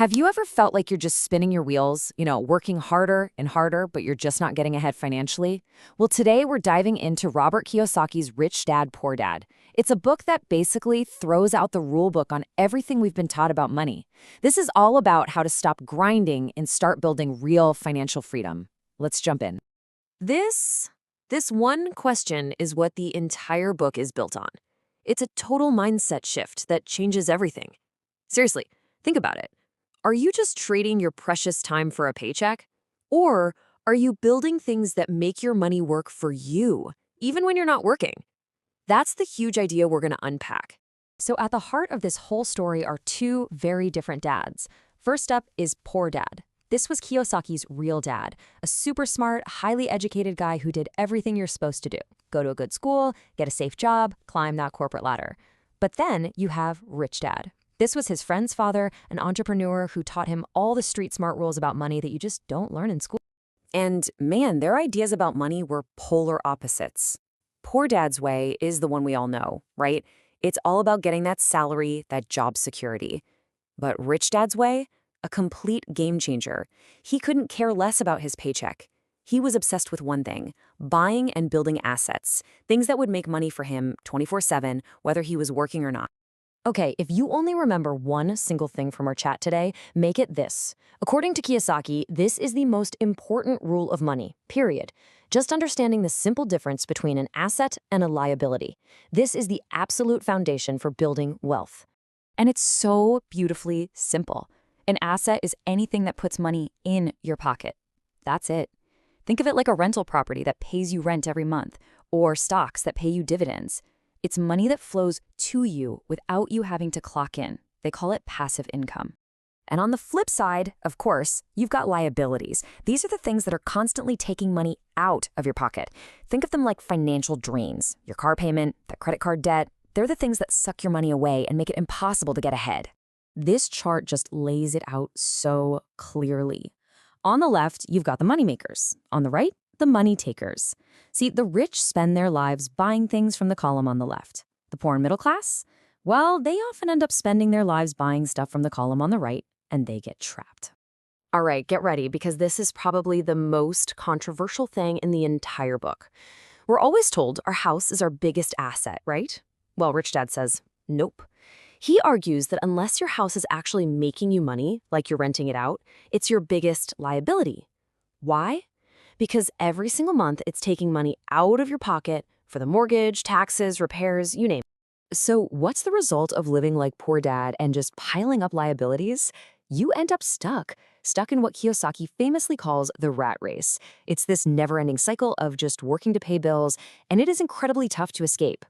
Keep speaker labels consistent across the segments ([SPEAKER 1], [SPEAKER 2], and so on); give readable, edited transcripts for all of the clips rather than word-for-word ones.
[SPEAKER 1] Have you ever felt like you're just spinning your wheels, working harder and harder, but you're just not getting ahead financially? Well, today we're diving into Robert Kiyosaki's Rich Dad, Poor Dad. It's a book that basically throws out the rule book on everything we've been taught about money. This is all about how to stop grinding and start building real financial freedom. Let's jump in. This one question is what the entire book is built on. It's a total mindset shift that changes everything. Seriously, think about it. Are you just trading your precious time for a paycheck? Or are you building things that make your money work for you, even when you're not working? That's the huge idea we're going to unpack. So at the heart of this whole story are two very different dads. First up is Poor Dad. This was Kiyosaki's real dad, a super smart, highly educated guy who did everything you're supposed to do. Go to a good school, get a safe job, climb that corporate ladder. But then you have Rich Dad. This was his friend's father, an entrepreneur who taught him all the street smart rules about money that you just don't learn in school. And man, their ideas about money were polar opposites. Poor Dad's way is the one we all know, right? It's all about getting that salary, that job security. But Rich Dad's way? A complete game changer. He couldn't care less about his paycheck. He was obsessed with one thing, buying and building assets, things that would make money for him 24/7, whether he was working or not. Okay, if you only remember one single thing from our chat today, make it this. According to Kiyosaki, this is the most important rule of money, period. Just understanding the simple difference between an asset and a liability. This is the absolute foundation for building wealth. And it's so beautifully simple. An asset is anything that puts money in your pocket. That's it. Think of it like a rental property that pays you rent every month, or stocks that pay you dividends. It's money that flows to you without you having to clock in. They call it passive income. And on the flip side, of course, you've got liabilities. These are the things that are constantly taking money out of your pocket. Think of them like financial drains. Your car payment, the credit card debt, they're the things that suck your money away and make it impossible to get ahead. This chart just lays it out so clearly. On the left, you've got the moneymakers. On the right, the money takers. See, the rich spend their lives buying things from the column on the left. The poor and middle class? Well, they often end up spending their lives buying stuff from the column on the right, and they get trapped. All right, get ready, because this is probably the most controversial thing in the entire book. We're always told our house is our biggest asset, right? Well, Rich Dad says, nope. He argues that unless your house is actually making you money, like you're renting it out, it's your biggest liability. Why? Because every single month it's taking money out of your pocket for the mortgage, taxes, repairs, you name it. So what's the result of living like Poor Dad and just piling up liabilities? You end up stuck in what Kiyosaki famously calls the rat race. It's this never-ending cycle of just working to pay bills, and it is incredibly tough to escape.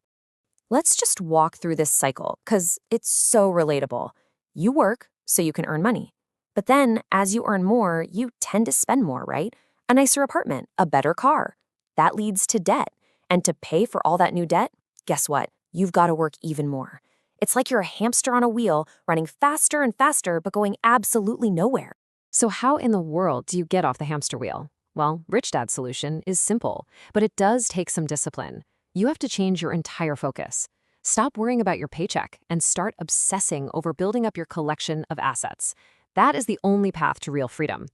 [SPEAKER 1] Let's just walk through this cycle, because it's so relatable. You work so you can earn money. But then, as you earn more, you tend to spend more, right? A nicer apartment, a better car. That leads to debt. And to pay for all that new debt, guess what? You've got to work even more. It's like you're a hamster on a wheel, running faster and faster, but going absolutely nowhere. So how in the world do you get off the hamster wheel? Well, Rich Dad's solution is simple, but it does take some discipline. You have to change your entire focus. Stop worrying about your paycheck and start obsessing over building up your collection of assets. That is the only path to real freedom.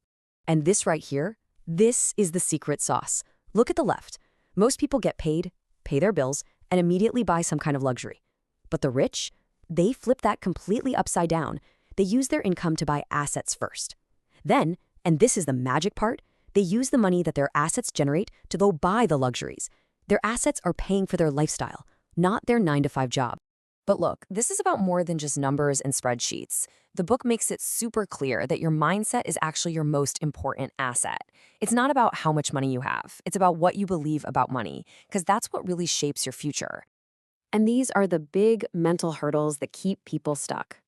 [SPEAKER 1] And this right here, this is the secret sauce. Look at the left. Most people get paid, pay their bills, and immediately buy some kind of luxury. But the rich, they flip that completely upside down. They use their income to buy assets first. Then, and this is the magic part, they use the money that their assets generate to go buy the luxuries. Their assets are paying for their lifestyle, not their 9-to-5 job. But look, this is about more than just numbers and spreadsheets. The book makes it super clear that your mindset is actually your most important asset. It's not about how much money you have. It's about what you believe about money, because that's what really shapes your future. And these are the big mental hurdles that keep people stuck.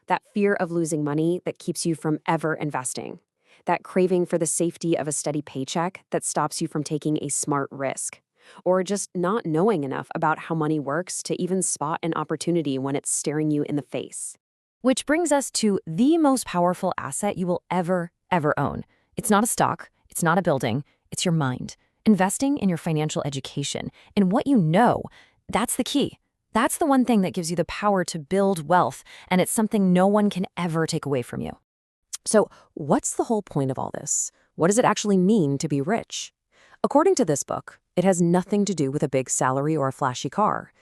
[SPEAKER 1] That fear of losing money that keeps you from ever investing. That craving for the safety of a steady paycheck that stops you from taking a smart risk. Or just not knowing enough about how money works to even spot an opportunity when it's staring you in the face. Which brings us to the most powerful asset you will ever own. It's not a stock, it's not a building, it's your mind. Investing in your financial education, in what you know, that's the key. That's the one thing that gives you the power to build wealth, and it's something no one can ever take away from you.
[SPEAKER 2] So, what's the whole point of all this? What does it actually mean to be rich? According to this book, it has nothing to do with a big salary or a flashy car.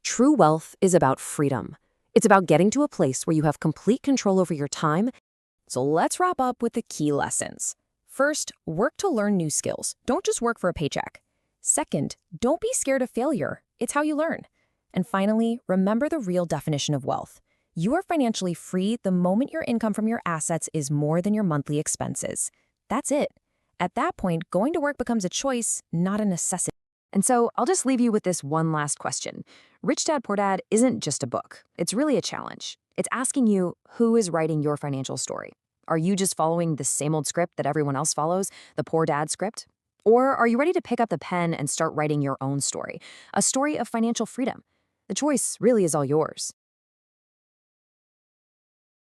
[SPEAKER 2] True wealth is about freedom. It's about getting to a place where you have complete control over your time.
[SPEAKER 3] So let's wrap up with the key lessons. First, work to learn new skills. Don't just work for a paycheck. Second, don't be scared of failure. It's how you learn. And finally, remember the real definition of wealth. You are financially free the moment your income from your assets is more than your monthly expenses. That's it. At that point, going to work becomes a choice, not a necessity.
[SPEAKER 1] And so I'll just leave you with this one last question. Rich Dad Poor Dad isn't just a book. It's really a challenge. It's asking you, who is writing your financial story? Are you just following the same old script that everyone else follows, the poor dad script? Or are you ready to pick up the pen and start writing your own story, a story of financial freedom? The choice really is all yours.